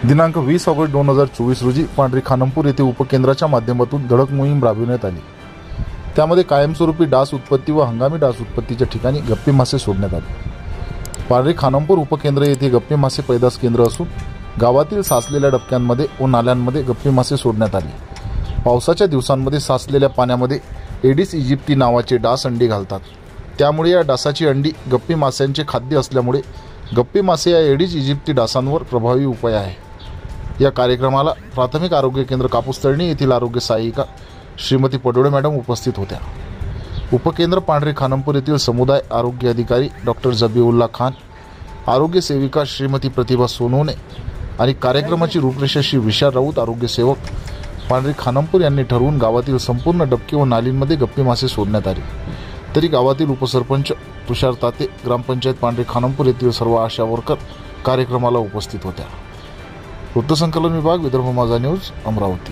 दिनांक 20 ऑगस्ट 2024 रोजी पांढरी खानमपूर येथे उपकेंद्राच्या माध्यमातून धडक मोहीम राबविण्यात आली। त्यामध्ये कायमस्वरूपी डास उत्पत्ती व हंगामी डास उत्पत्तीच्या ठिकाणी गप्पी मासे सोडण्यात आले। पांढरी खानमपूर उपकेंद्र येथे गप्पी मासे पैदास केंद्र असून गावातील साचलेल्या डबक्यांमध्ये व नाल्यांमध्ये गप्पी मासे सोडण्यात आले। पावसाच्या दिवसांमध्ये साचलेल्या पाण्यामध्ये एडिस इजिप्ती नावाचे डास अंडी घालतात। त्यामुळे या डासाची अंडी गप्पी माशांचे खाद्य असल्यामुळे गप्पी मासे या एडिस इजिप्ती डासांवर प्रभावी उपाय आहे। या कार्यक्रमाला प्राथमिक आरोग्य केंद्र कापूसतळणी येथील आरोग्य सहाय्यिका श्रीमती पडोळे मॅडम उपस्थित होत्या। उपकेंद्र पांढरी खानमपूर येथील समुदाय आरोग्य अधिकारी डॉक्टर जबीउल्ला खान, आरोग्य सेविका श्रीमती प्रतिभा सोनवणे आणि कार्यक्रमाची रूपरेषा श्री विशाल राऊत आरोग्य सेवक पांढरी खानमपूर यांनी ठरवून गावातील संपूर्ण डबके व नालींमध्ये गप्पी मासे सोडण्यात आले। तरी गावातील उपसरपंच तुषार ताते, ग्रामपंचायत पांढरी खानमपूर येथील सर्व आशा वर्कर कार्यक्रमाला उपस्थित होत्या। वृत्तसंकलन विभाग, विदर्भ माझा न्यूज, अमरावती।